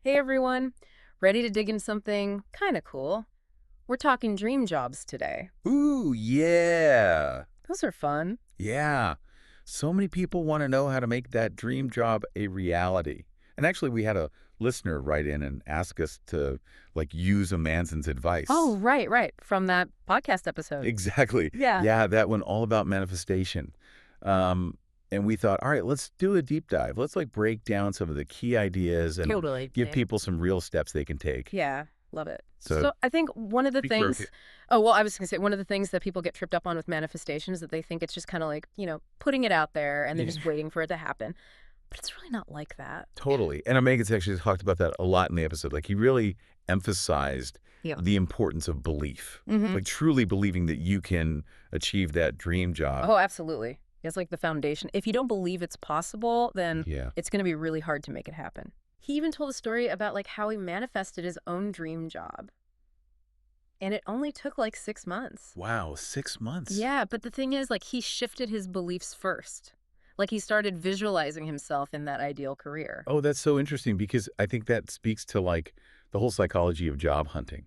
Hey everyone, ready to dig into something kind of cool? We're talking dream jobs today. Ooh, yeah. Those are fun. Yeah. So many people want to know how to make that dream job a reality. And actually, we had a listener write in and ask us to use a Manson's Oh, advice. right. From that podcast episode. Exactly. Yeah, Yeah, that one all about manifestation. Um, and we thought, all right, let's do a deep dive. Let's break down some of the key ideas and totally. give people some real steps they can take. Yeah, love it. So So I think one of the speak for things, oh, well, I was going to say one of the things that people get tripped up on with manifestation is that they think it's just kind of like, putting it out there and they're yeah. just waiting for it to happen. But it's really not like that. Totally. And Megan's actually talked about that a lot in the episode. He really emphasized Yeah. the importance of belief, Mm-hmm. truly believing that you can achieve that dream job. Oh, absolutely. It's like the foundation. If you don't believe it's possible, then Yeah. it's going to be really hard to make it happen. He even told a story about like how he manifested his own dream job. And it only took like 6 months. Wow, 6 months. Yeah, but the thing is, like, he shifted his beliefs first. Like, he started visualizing himself in that ideal career. Oh, that's so interesting because I think that speaks to the whole psychology of job hunting.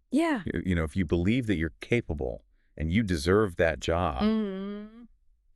Yeah. If you believe that you're capable and you deserve that job, Hmm.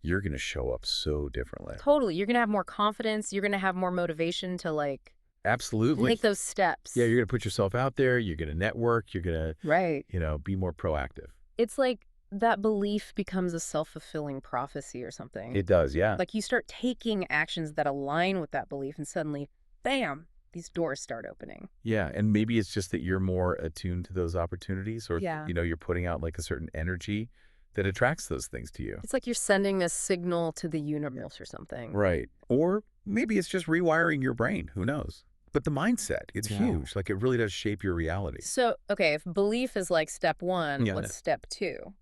you're going to show up so differently. Totally. You're going to have more confidence. You're going to have more motivation to, like, Absolutely. make those steps. Yeah, you're going to put yourself out there. You're going to network. You're going to, Right. be more proactive. It's like that belief becomes a self-fulfilling prophecy or something. It does, yeah. Like you start taking actions that align with that belief and suddenly, bam, these doors start opening. Yeah, and maybe it's just that you're more attuned to those opportunities or, Yeah. you're putting out a certain energy that attracts those things to you. It's like you're sending a signal to the universe or something. Right. Or maybe it's just rewiring your brain. Who knows? But the mindset, it's Yeah. huge. It really does shape your reality. So, okay, if belief is like step one, Yeah. what's step two?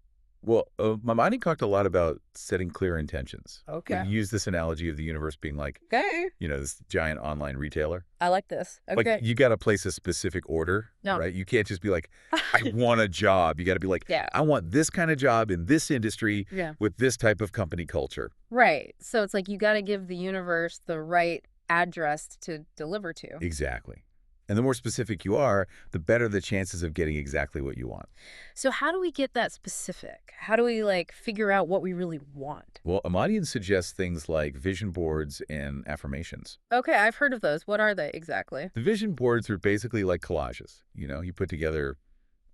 Well, Mamani talked a lot about setting clear intentions. Okay. He used this analogy of the universe being Okay. this giant online retailer. I like this. Okay. You got to place a specific order, No. right? You can't just be like, I want a job. You got to be like, Yeah. I want this kind of job in this industry Yeah. with this type of company culture. Right. So it's like you got to give the universe the right address to deliver to. Exactly. And the more specific you are, the better the chances of getting exactly what you want. So how do we get that specific? How do we like figure out what we really want? Well, Amadian suggests things like vision boards and affirmations. Okay, I've heard of those. What are they exactly? The vision boards are basically like collages. You put together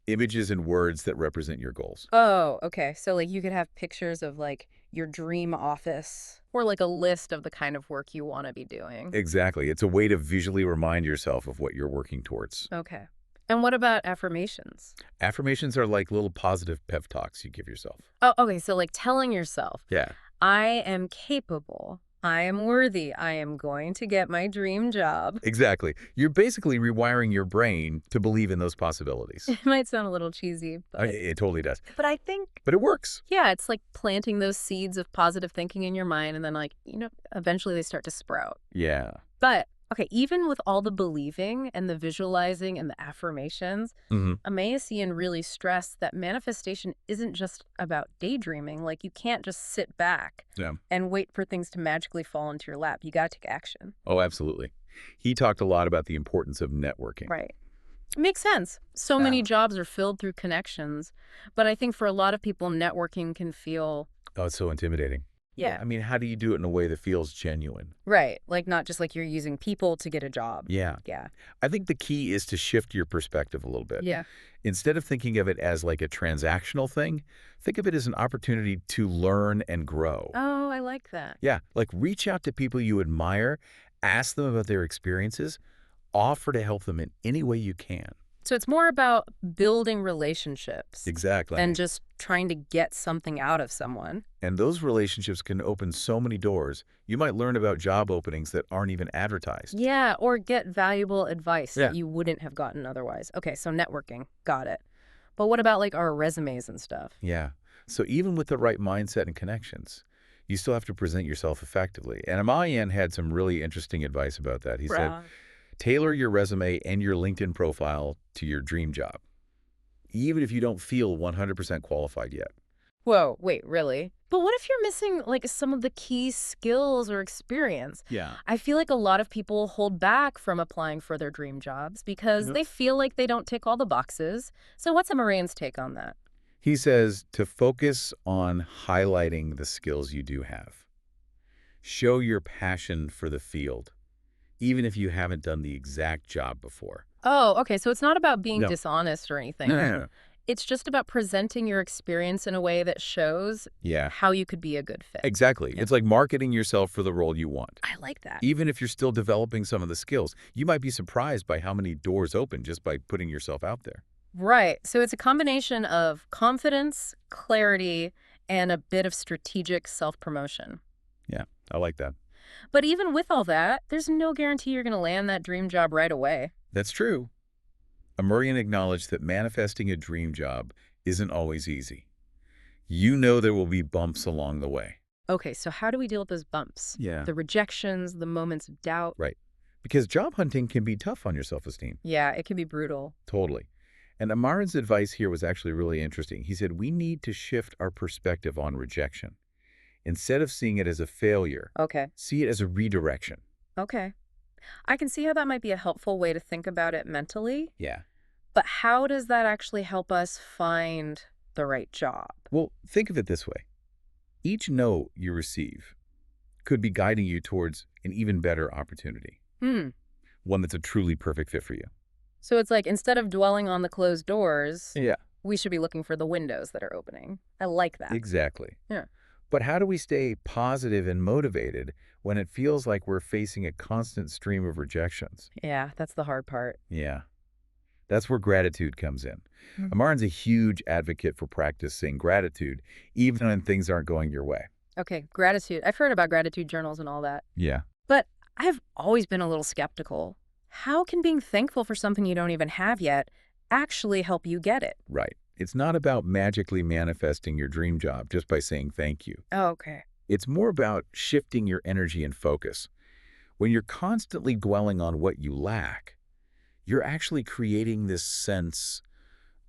images and words that represent your goals. Oh, okay. So like you could have pictures of like your dream office or like a list of the kind of work you want to be doing. Exactly. It's a way to visually remind yourself of what you're working towards. Okay. And what about affirmations? Affirmations are like little positive pep talks you give yourself. Oh, okay. So like telling yourself, Yeah, I am capable. I am worthy. I am going to get my dream job. exactly. You're basically rewiring your brain to believe in those possibilities. It might sound a little cheesy, It totally does. but I think, But it works. yeah, it's like planting those seeds of positive thinking in your mind and then like, eventually they start to sprout. Yeah. But okay, even with all the believing and the visualizing and the affirmations, Hmm. Amaan really stressed that manifestation isn't just about daydreaming. Like you can't just sit back Yeah. and wait for things to magically fall into your lap. You got to take action. Oh, absolutely. He talked a lot about the importance of networking. Right. Makes sense. So many jobs are filled through connections, but I think for a lot of people, networking can feel, Oh, it's so intimidating. yeah, I mean, how do you do it in a way that feels genuine? right. Like not just like you're using people to get a job. Yeah. Yeah. I think the key is to shift your perspective a little bit. Yeah. Instead of thinking of it as like a transactional thing, think of it as an opportunity to learn and grow. Oh, I like that. Yeah, reach out to people you admire, ask them about their experiences, offer to help them in any way you can. So it's more about building relationships Exactly. than just trying to get something out of someone. And those relationships can open so many doors. You might learn about job openings that aren't even advertised. Yeah, or get valuable advice Yeah. that you wouldn't have gotten otherwise. Okay, so networking, got it. But what about like our resumes and stuff? Yeah. So even with the right mindset and connections, you still have to present yourself effectively. And Amayan had some really interesting advice about that. He said, Right. tailor your resume and your LinkedIn profile to your dream job, even if you don't feel 100% qualified yet. Whoa, wait, really? But what if you're missing like some of the key skills or experience? Yeah. I feel like a lot of people hold back from applying for their dream jobs because Yep. they feel like they don't tick all the boxes. So what's a Marine's take on that? He says to focus on highlighting the skills you do have. Show your passion for the field, even if you haven't done the exact job before. Oh, okay. So it's not about being No. dishonest or No, anything. no, no. It's just about presenting your experience in a way that shows Yeah, how you could be a good fit. exactly. Yeah. It's like marketing yourself for the role you want. I like that. Even if you're still developing some of the skills, you might be surprised by how many doors open just by putting yourself out there. Right. So it's a combination of confidence, clarity, and a bit of strategic self-promotion. Yeah, I like that. But even with all that, there's no guarantee you're going to land that dream job right away. That's true. Amurian acknowledged that manifesting a dream job isn't always easy. You know there will be bumps along the way. Okay, so how do we deal with those bumps? Yeah. The rejections, the moments of doubt? Right. Because job hunting can be tough on your self-esteem. Yeah, it can be brutal. Totally. And Amaran's advice here was actually really interesting. He said, we need to shift our perspective on rejection. Instead of seeing it as a failure, Okay. see it as a redirection. Okay. I can see how that might be a helpful way to think about it mentally, Yeah. but how does that actually help us find the right job? Well, think of it this way. Each no you receive could be guiding you towards an even better opportunity, Hmm. one that's a truly perfect fit for you. So it's like instead of dwelling on the closed doors, Yeah. we should be looking for the windows that are opening. I like that. Exactly. Yeah. But how do we stay positive and motivated when it feels like we're facing a constant stream of rejections? Yeah, that's the hard part. Yeah. That's where gratitude comes in. Mhm. Amaran's a huge advocate for practicing gratitude, even when things aren't going your way. Okay, gratitude. I've heard about gratitude journals and all that, Yeah. but I've always been a little skeptical. How can being thankful for something you don't even have yet actually help you get it? Right. It's not about magically manifesting your dream job just by saying thank you. Oh, okay. It's more about shifting your energy and focus. When you're constantly dwelling on what you lack, you're actually creating this sense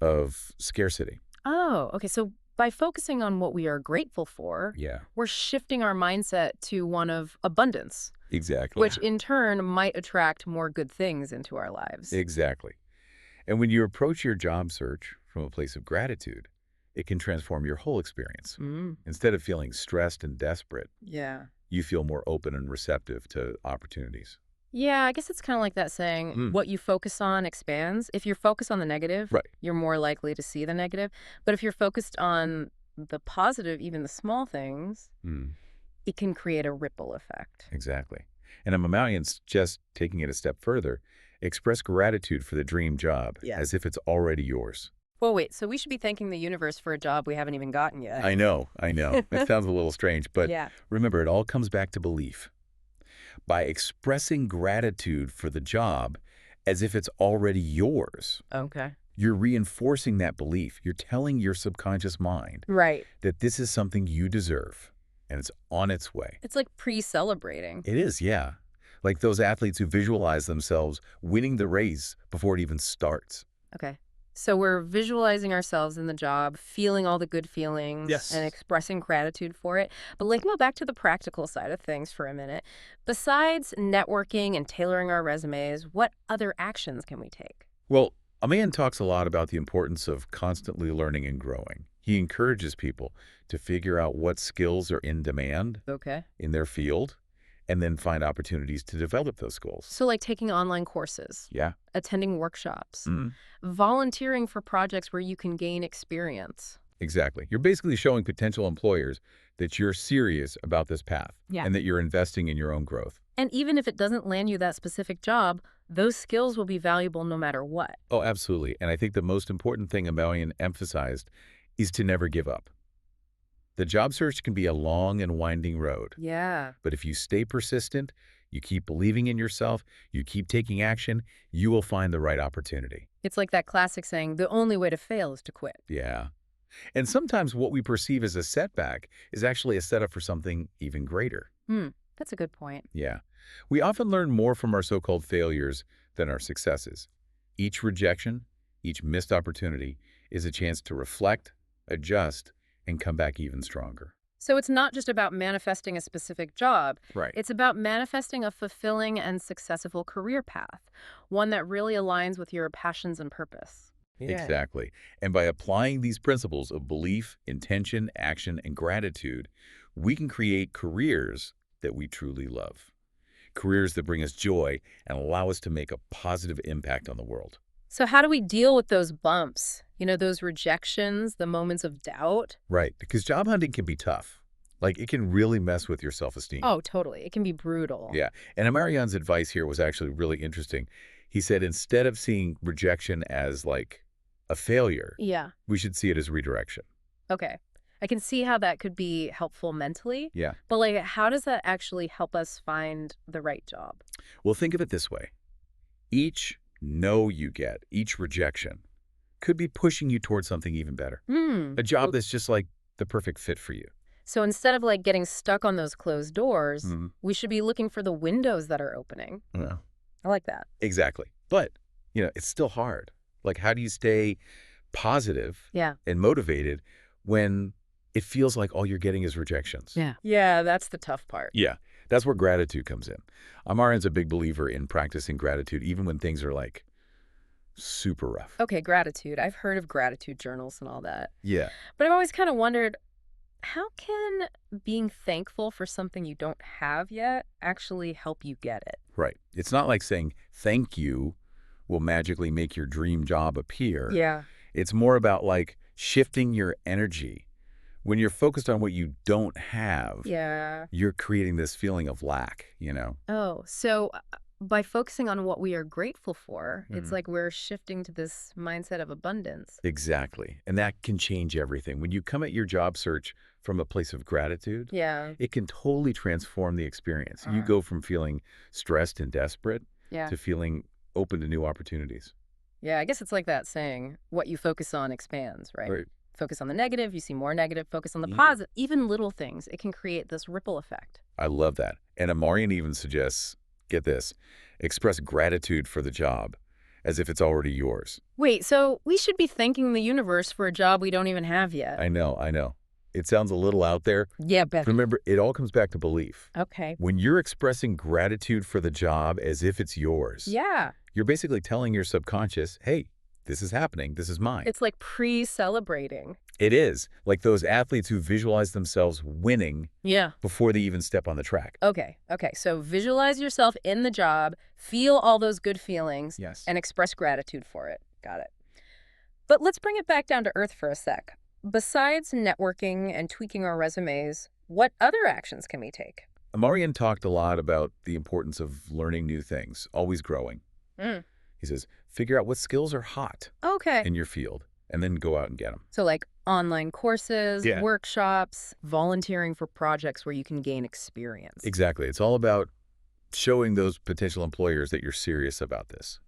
of scarcity. Oh, okay. So by focusing on what we are grateful for, Yeah, we're shifting our mindset to one of abundance, exactly. which in turn might attract more good things into our lives. Exactly. And when you approach your job search from a place of gratitude, it can transform your whole experience. Mm, Instead of feeling stressed and desperate, yeah. you feel more open and receptive to opportunities. Yeah, I guess it's kind of like that saying, Mm. what you focus on expands. If you're focused on the negative, Right. you're more likely to see the negative. But if you're focused on the positive, even the small things, Mm, it can create a ripple effect. exactly. And a Mamalian's just taking it a step further, express gratitude for the dream job Yeah. as if it's already yours. Well, wait, so we should be thanking the universe for a job we haven't even gotten yet. I know, I know. It sounds a little strange, but Yeah. remember, it all comes back to belief. By expressing gratitude for the job as if it's already yours, Okay. you're reinforcing that belief. You're telling your subconscious mind Right. that this is something you deserve and it's on its way. It's like pre-celebrating. It is, yeah. Like those athletes who visualize themselves winning the race before it even starts. Okay. So we're visualizing ourselves in the job, feeling all the good feelings Yes. and expressing gratitude for it. But like go back to the practical side of things for a minute. Besides networking and tailoring our resumes, what other actions can we take? Well, Amaan talks a lot about the importance of constantly learning and growing. He encourages people to figure out what skills are in demand Okay. in their field and then find opportunities to develop those skills. So like taking online courses, Yeah. attending workshops, Mhm. volunteering for projects where you can gain experience. Exactly. You're basically showing potential employers that you're serious about this path Yeah. and that you're investing in your own growth. And even if it doesn't land you that specific job, those skills will be valuable no matter what. Oh, absolutely. And I think the most important thing Amelian emphasized is to never give up. The job search can be a long and winding road, Yeah. but if you stay persistent, you keep believing in yourself, you keep taking action, you will find the right opportunity. It's like that classic saying, the only way to fail is to quit. Yeah. And sometimes what we perceive as a setback is actually a setup for something even greater. That's a good point. Yeah. We often learn more from our so-called failures than our successes. Each rejection, each missed opportunity is a chance to reflect, adjust, and come back even stronger. So it's not just about manifesting a specific job. Right. It's about manifesting a fulfilling and successful career path, one that really aligns with your passions and purpose. Yeah. Exactly. And by applying these principles of belief, intention, action, and gratitude, we can create careers that we truly love. Careers that bring us joy and allow us to make a positive impact on the world. So how do we deal with those bumps? Those rejections, the moments of doubt? Right, because job hunting can be tough. Like, it can really mess with your self-esteem. Oh, totally. It can be brutal. Yeah, and Amarion's advice here was actually really interesting. He said instead of seeing rejection as, like, a failure, Yeah. we should see it as redirection. Okay. I can see how that could be helpful mentally, Yeah. but like, how does that actually help us find the right job? Well, think of it this way. Each no you get, each rejection, could be pushing you towards something even better. A job that's just like the perfect fit for you. So instead of like getting stuck on those closed doors, Mhm. we should be looking for the windows that are opening. Yeah. I like that. Exactly. But, it's still hard. Like, how do you stay positive Yeah. and motivated when it feels like all you're getting is rejections? Yeah. Yeah, that's the tough part. Yeah, that's where gratitude comes in. Amaran's a big believer in practicing gratitude even when things are, like, super rough. Okay, gratitude. I've heard of gratitude journals and all that. Yeah. But I've always kind of wondered, how can being thankful for something you don't have yet actually help you get it? Right. It's not like saying thank you will magically make your dream job appear. Yeah. It's more about, like, shifting your energy. When you're focused on what you don't have, Yeah. you're creating this feeling of lack. Oh, so by focusing on what we are grateful for, it's Mhm. like we're shifting to this mindset of abundance. Exactly. And that can change everything. When you come at your job search from a place of gratitude, Yeah. it can totally transform the experience. You go from feeling stressed and desperate Yeah. to feeling open to new opportunities. Yeah, I guess it's like that saying, what you focus on expands, right? Right. Focus on the negative, you see more negative. Focus on the Yeah. positive. Even little things, it can create this ripple effect. I love that. And Amarian even suggests, get this, express gratitude for the job as if it's already yours. Wait, so we should be thanking the universe for a job we don't even have yet. I know. It sounds a little out there. Yeah, bet. Remember, it all comes back to belief. Okay. When you're expressing gratitude for the job as if it's yours, Yeah. you're basically telling your subconscious, hey, this is happening. This is mine. It's like pre-celebrating. It is. Like those athletes who visualize themselves winning Yeah. before they even step on the track. Okay. So visualize yourself in the job, feel all those good feelings, Yes. and express gratitude for it. Got it. But let's bring it back down to earth for a sec. Besides networking and tweaking our resumes, what other actions can we take? Amarian talked a lot about the importance of learning new things, always growing. Mm. He says, figure out what skills are hot Okay. in your field and then go out and get them. So like online courses, Yeah. workshops, volunteering for projects where you can gain experience. Exactly. It's all about showing those potential employers that you're serious about this,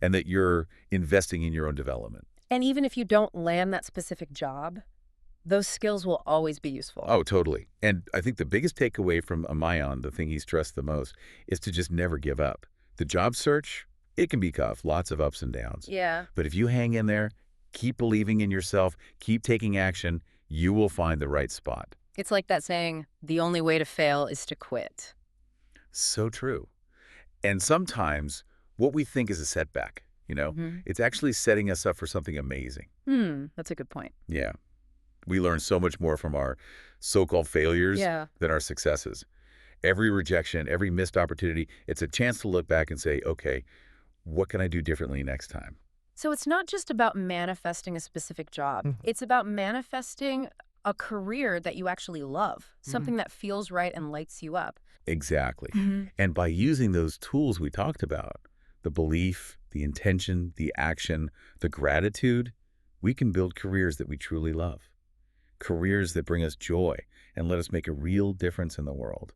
and that you're investing in your own development. And even if you don't land that specific job, those skills will always be useful. Oh, totally. And I think the biggest takeaway from Amayan, the thing he stressed the most, is to just never give up. The job search, it can be tough, lots of ups and downs. Yeah. But if you hang in there, keep believing in yourself, keep taking action, you will find the right spot. It's like that saying, the only way to fail is to quit. So true. And sometimes what we think is a setback, it's actually setting us up for something amazing. That's a good point. Yeah. We learn so much more from our so-called failures Yeah. than our successes. Every rejection, every missed opportunity, it's a chance to look back and say, okay, what can I do differently next time? So it's not just about manifesting a specific job. It's about manifesting a career that you actually love, something that feels right and lights you up. Exactly. And by using those tools we talked about, the belief, the intention, the action, the gratitude, we can build careers that we truly love. Careers that bring us joy and let us make a real difference in the world.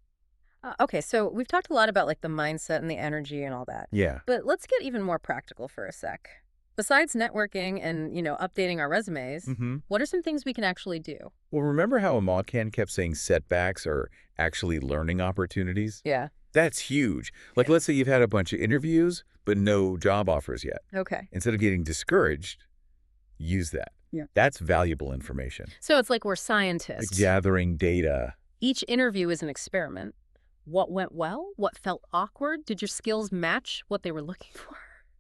Okay, so we've talked a lot about like the mindset and the energy and all that. Yeah. But let's get even more practical for a sec. Besides networking and, updating our resumes, what are some things we can actually do? Well, remember how Amaan kept saying setbacks are actually learning opportunities? Yeah. That's huge. Like, let's say you've had a bunch of interviews, but no job offers yet. Okay. Instead of getting discouraged, use that. Yeah. That's valuable information. So it's like we're Like scientists. gathering data. Each interview is an experiment. What went well? What felt awkward? Did your skills match what they were looking for?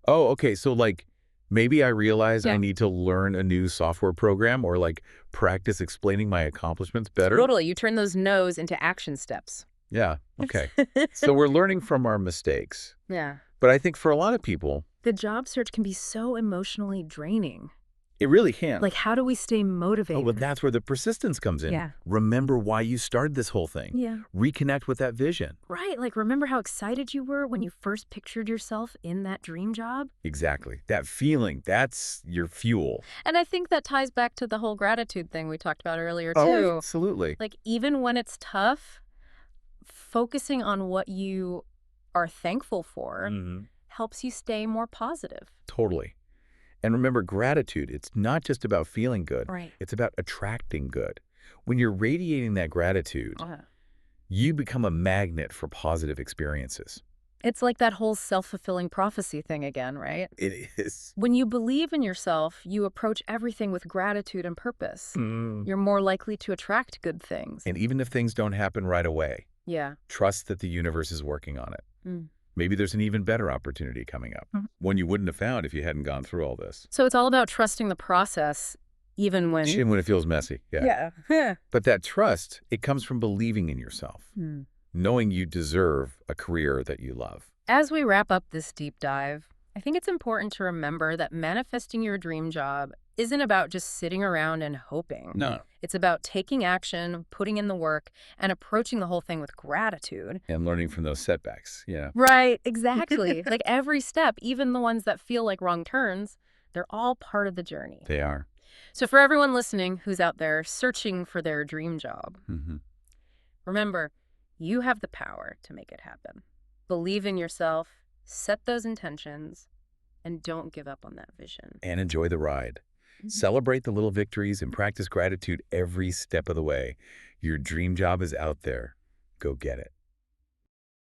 Oh, okay. So like maybe I realize I Yeah. need to learn a new software program or like practice explaining my accomplishments better. Totally. You turn those no's into action steps. Yeah. Okay. So we're learning from our mistakes. Yeah. But I think for a lot of people, The job search can be so emotionally draining. it really can. Like, how do we stay Oh, motivated? well, that's where the persistence comes in. Yeah. Remember why you started this whole thing. Yeah. Reconnect with that vision. Right. Like, remember how excited you were when you first pictured yourself in that dream job? Exactly. That feeling, that's your fuel. And I think that ties back to the whole gratitude thing we talked about earlier, Oh, too. absolutely. Like, even when it's tough, focusing on what you are thankful for helps you stay more positive. Totally. And remember, gratitude, it's not just about feeling good. Right. It's about attracting good. When you're radiating that gratitude, you become a magnet for positive experiences. It's like that whole self-fulfilling prophecy thing again, right? It is. When you believe in yourself, you approach everything with gratitude and purpose. Mm. You're more likely to attract good things. And even if things don't happen right away, Yeah. trust that the universe is working on it. Mm. Maybe there's an even better opportunity coming up, one you wouldn't have found if you hadn't gone through all this. So it's all about trusting the process, even when... Even when it feels messy, yeah. Yeah. But that trust, it comes from believing in yourself, knowing you deserve a career that you love. As we wrap up this deep dive, I think it's important to remember that manifesting your dream job isn't about just sitting around and hoping. No. It's about taking action, putting in the work, and approaching the whole thing with gratitude. And learning from those setbacks, yeah. Right, exactly. Like every step, even the ones that feel like wrong turns, they're all part of the journey. They are. So for everyone listening who's out there searching for their dream job, remember, you have the power to make it happen. Believe in yourself, set those intentions, and don't give up on that vision. And enjoy the ride. Celebrate the little victories and practice gratitude every step of the way. Your dream job is out there. Go get it.